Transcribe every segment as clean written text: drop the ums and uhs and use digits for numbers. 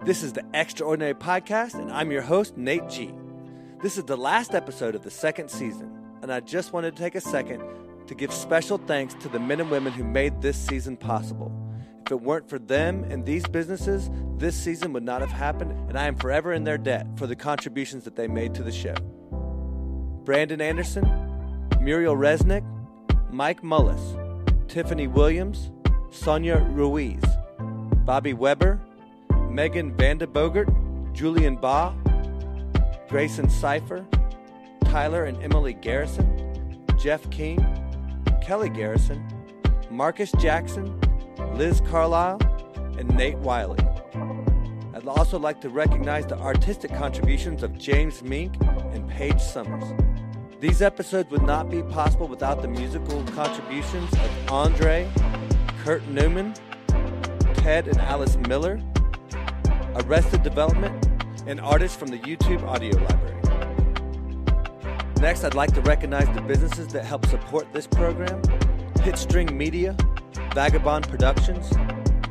This is the Extraordinary Podcast, and I'm your host, Nate G. This is the last episode of the second season, and I just wanted to take a second to give special thanks to the men and women who made this season possible. If it weren't for them and these businesses, this season would not have happened, and I am forever in their debt for the contributions that they made to the show. Brandon Anderson, Muriel Resnick, Mike Mullis, Tiffany Williams, Sonia Ruiz, Bobby Weber, Megan Vandebogert, Julian Baugh, Grayson Cipher, Tyler and Emily Garrison, Jeff King, Kelly Garrison, Marcus Jackson, Liz Carlisle, and Nate Wiley. I'd also like to recognize the artistic contributions of James Mink and Paige Summers. These episodes would not be possible without the musical contributions of Andre, Kurt Newman, Ted and Alice Miller, Arrested Development, and artists from the YouTube audio library. Next, I'd like to recognize the businesses that help support this program: Hitstring Media, Vagabond Productions,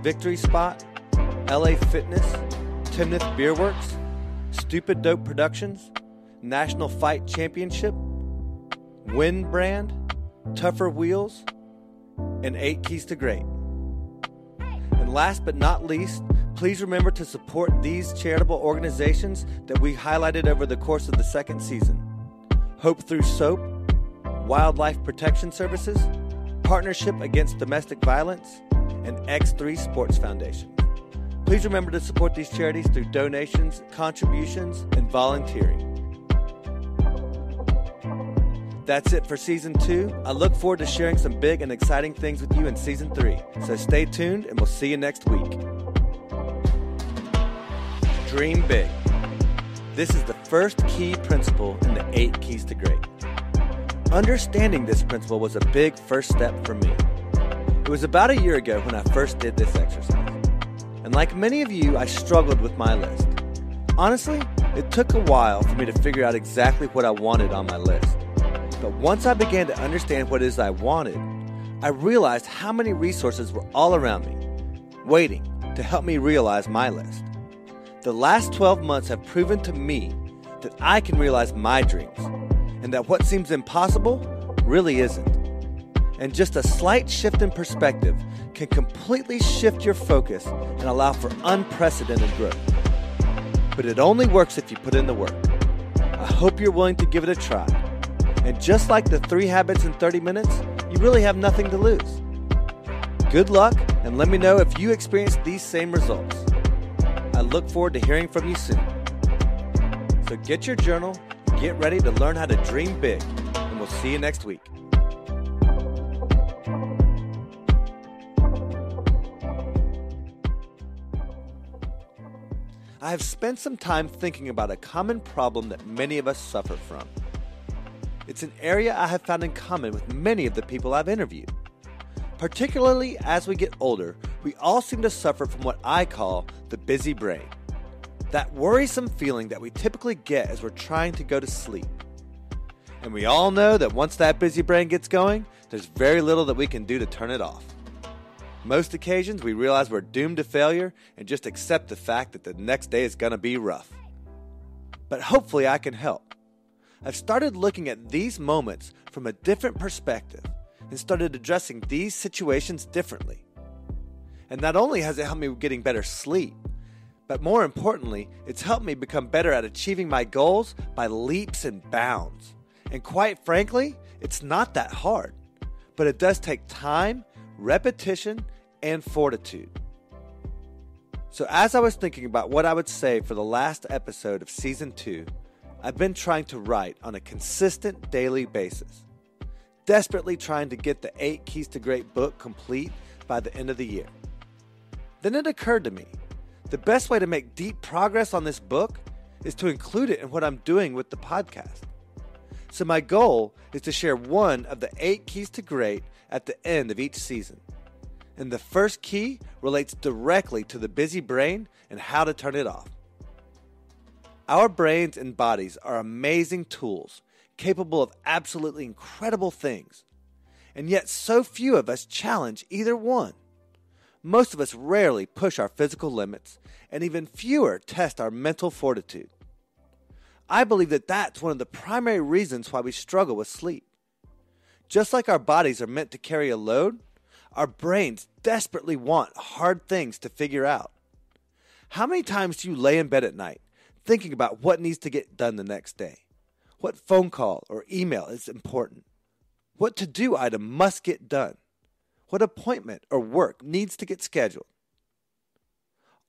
Victory Spot, LA Fitness, Timnath Beer Works, Stupid Dope Productions, National Fight Championship, Wind Brand, Tougher Wheels, and 8 Keys to Great. And last but not least, please remember to support these charitable organizations that we highlighted over the course of the second season: Hope Through Soap, Wildlife Protection Services, Partnership Against Domestic Violence, and X3 Sports Foundation. Please remember to support these charities through donations, contributions, and volunteering. That's it for Season 2. I look forward to sharing some big and exciting things with you in Season 3. So stay tuned, and we'll see you next week. Dream big. This is the first key principle in the 8 Keys to Great. Understanding this principle was a big first step for me. It was about a year ago when I first did this exercise. And like many of you, I struggled with my list. Honestly, it took a while for me to figure out exactly what I wanted on my list. But once I began to understand what it is I wanted, I realized how many resources were all around me, waiting to help me realize my list. The last 12 months have proven to me that I can realize my dreams, and that what seems impossible really isn't. And just a slight shift in perspective can completely shift your focus and allow for unprecedented growth. But it only works if you put in the work. I hope you're willing to give it a try. And just like the 3 habits in 30 minutes, you really have nothing to lose. Good luck, and let me know if you experience these same results. I look forward to hearing from you soon. So get your journal, get ready to learn how to dream big, and we'll see you next week. I have spent some time thinking about a common problem that many of us suffer from. It's an area I have found in common with many of the people I've interviewed. Particularly as we get older, we all seem to suffer from what I call the busy brain. That worrisome feeling that we typically get as we're trying to go to sleep. And we all know that once that busy brain gets going, there's very little that we can do to turn it off. Most occasions, we realize we're doomed to failure and just accept the fact that the next day is going to be rough. But hopefully I can help. I've started looking at these moments from a different perspective and started addressing these situations differently. And not only has it helped me getting better sleep, but more importantly, it's helped me become better at achieving my goals by leaps and bounds. And quite frankly, it's not that hard, but it does take time, repetition, and fortitude. So as I was thinking about what I would say for the last episode of Season 2, I've been trying to write on a consistent daily basis, desperately trying to get the 8 Keys to Great book complete by the end of the year. Then it occurred to me, the best way to make deep progress on this book is to include it in what I'm doing with the podcast. So my goal is to share one of the 8 Keys to Great at the end of each season. And the first key relates directly to the busy brain and how to turn it off. Our brains and bodies are amazing tools, capable of absolutely incredible things. And yet so few of us challenge either one. most of us rarely push our physical limits, and even fewer test our mental fortitude. I believe that that's one of the primary reasons why we struggle with sleep. Just like our bodies are meant to carry a load, our brains desperately want hard things to figure out. How many times do you lay in bed at night thinking about what needs to get done the next day? What phone call or email is important? What to-do item must get done? What appointment or work needs to get scheduled?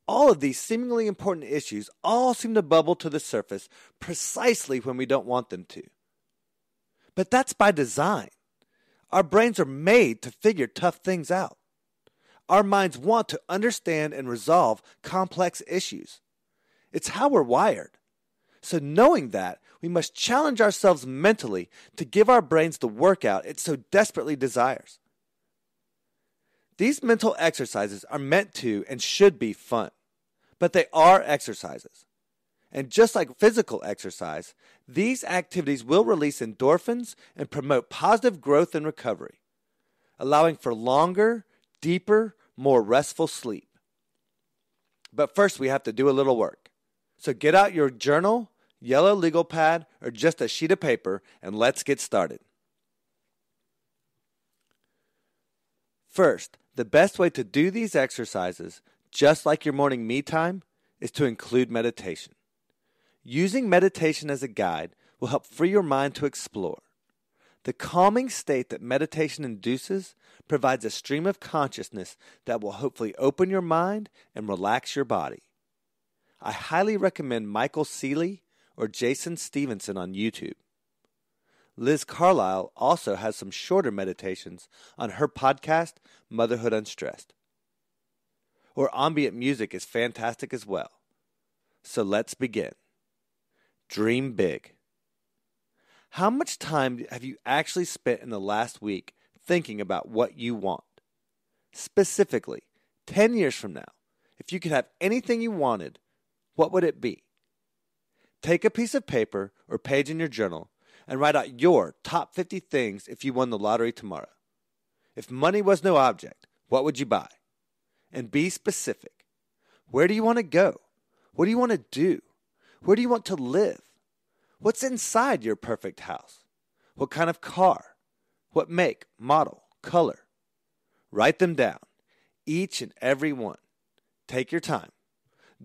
All of these seemingly important issues all seem to bubble to the surface precisely when we don't want them to. But that's by design. Our brains are made to figure tough things out. Our minds want to understand and resolve complex issues. It's how we're wired. So knowing that, we must challenge ourselves mentally to give our brains the workout it so desperately desires. These mental exercises are meant to and should be fun, but they are exercises. And just like physical exercise, these activities will release endorphins and promote positive growth and recovery, allowing for longer, deeper, more restful sleep. But first, we have to do a little work. So get out your journal, yellow legal pad, or just a sheet of paper, and let's get started. First, the best way to do these exercises, just like your morning me time, is to include meditation. Using meditation as a guide will help free your mind to explore. The calming state that meditation induces provides a stream of consciousness that will hopefully open your mind and relax your body. I highly recommend Michael Seeley or Jason Stevenson on YouTube. Liz Carlisle also has some shorter meditations on her podcast, Motherhood Unstressed. Or ambient music is fantastic as well. So let's begin. Dream big. How much time have you actually spent in the last week thinking about what you want? Specifically, 10 years from now, if you could have anything you wanted, what would it be? Take a piece of paper or page in your journal and write out your top 50 things if you won the lottery tomorrow. If money was no object, what would you buy? And be specific. Where do you want to go? What do you want to do? Where do you want to live? What's inside your perfect house? What kind of car? What make, model, color? Write them down, each and every one. Take your time.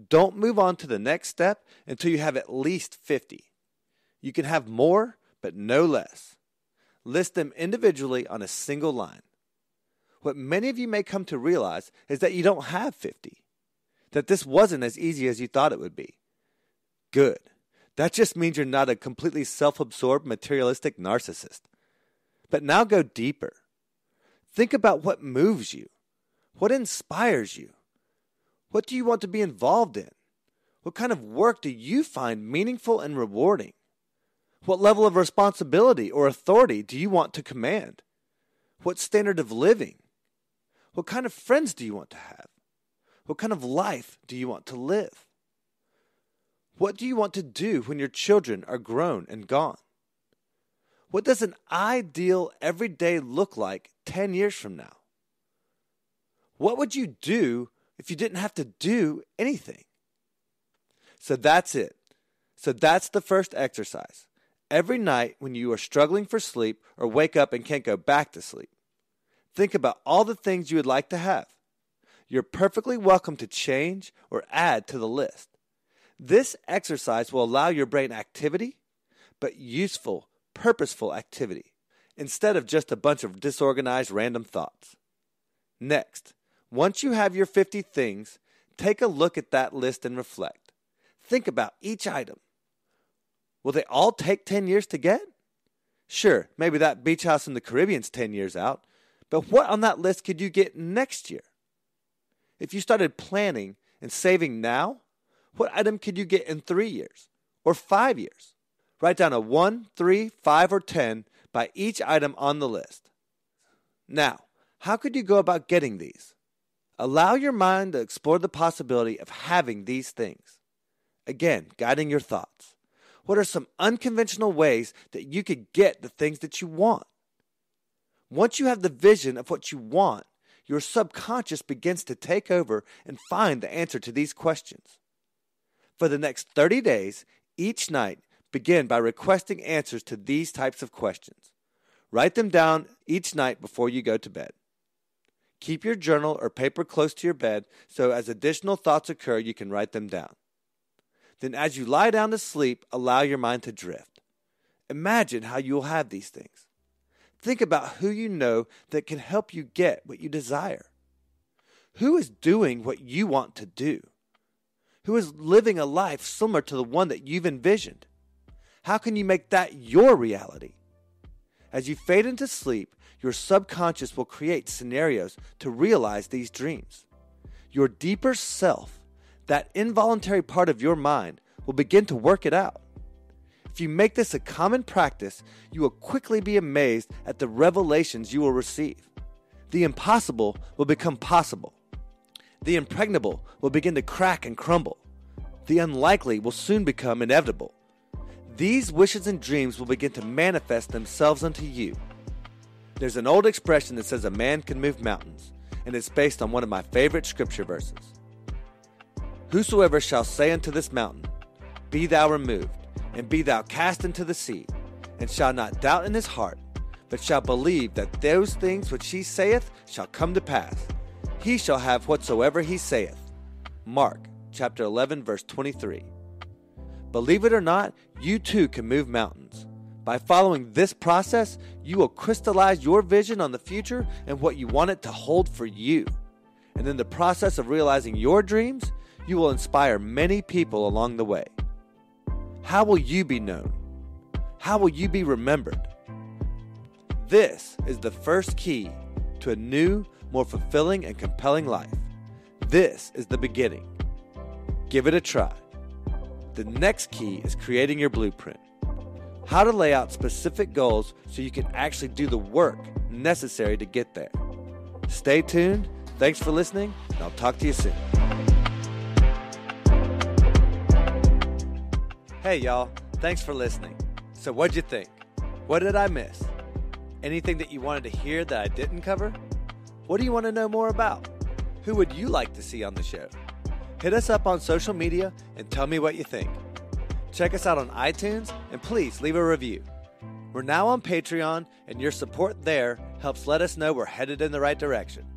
Don't move on to the next step until you have at least 50. You can have more, but no less. List them individually on a single line. What many of you may come to realize is that you don't have 50, that this wasn't as easy as you thought it would be. Good. That just means you're not a completely self-absorbed, materialistic narcissist. But now go deeper. Think about what moves you. What inspires you? What do you want to be involved in? What kind of work do you find meaningful and rewarding? What level of responsibility or authority do you want to command? What standard of living? What kind of friends do you want to have? What kind of life do you want to live? What do you want to do when your children are grown and gone? What does an ideal everyday look like 10 years from now? What would you do if you didn't have to do anything? So that's it. So that's the first exercise. Every night when you are struggling for sleep or wake up and can't go back to sleep, think about all the things you would like to have. You're perfectly welcome to change or add to the list. This exercise will allow your brain activity, but useful, purposeful activity, instead of just a bunch of disorganized random thoughts. Next, once you have your 50 things, take a look at that list and reflect. Think about each item. Will they all take 10 years to get? Sure, maybe that beach house in the Caribbean's 10 years out, but what on that list could you get next year? If you started planning and saving now, what item could you get in 3 years or 5 years? Write down a 1, 3, 5, or 10 by each item on the list. Now, how could you go about getting these? Allow your mind to explore the possibility of having these things. Again, guiding your thoughts. What are some unconventional ways that you could get the things that you want? Once you have the vision of what you want, your subconscious begins to take over and find the answer to these questions. For the next 30 days, each night, begin by requesting answers to these types of questions. Write them down each night before you go to bed. Keep your journal or paper close to your bed so as additional thoughts occur, you can write them down. Then as you lie down to sleep, allow your mind to drift. Imagine how you will have these things. Think about who you know that can help you get what you desire. Who is doing what you want to do? Who is living a life similar to the one that you've envisioned? How can you make that your reality? As you fade into sleep, your subconscious will create scenarios to realize these dreams. Your deeper self, that involuntary part of your mind, will begin to work it out. If you make this a common practice, you will quickly be amazed at the revelations you will receive. The impossible will become possible. The impregnable will begin to crack and crumble. The unlikely will soon become inevitable. These wishes and dreams will begin to manifest themselves unto you. There's an old expression that says a man can move mountains, and it's based on one of my favorite scripture verses. Whosoever shall say unto this mountain, Be thou removed, and be thou cast into the sea, and shall not doubt in his heart, but shall believe that those things which he saith shall come to pass, he shall have whatsoever he saith. Mark chapter 11, verse 23. Believe it or not, you too can move mountains. By following this process, you will crystallize your vision on the future and what you want it to hold for you. And in the process of realizing your dreams, you will inspire many people along the way. How will you be known? How will you be remembered? This is the first key to a new, more fulfilling and compelling life. This is the beginning. Give it a try. The next key is creating your blueprint. How to lay out specific goals so you can actually do the work necessary to get there. Stay tuned. Thanks for listening, and I'll talk to you soon. Hey y'all, thanks for listening. So what'd you think? What did I miss? Anything that you wanted to hear that I didn't cover? What do you want to know more about? Who would you like to see on the show? Hit us up on social media and tell me what you think. Check us out on iTunes and please leave a review. We're now on Patreon, and your support there helps let us know we're headed in the right direction.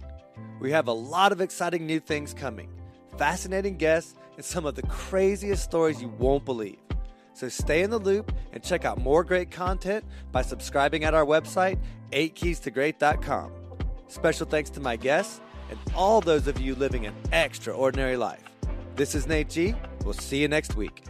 We have a lot of exciting new things coming, fascinating guests, and some of the craziest stories you won't believe. So stay in the loop and check out more great content by subscribing at our website, 8keystoGreat.com. Special thanks to my guests and all those of you living an extraordinary life. This is Nate G. We'll see you next week.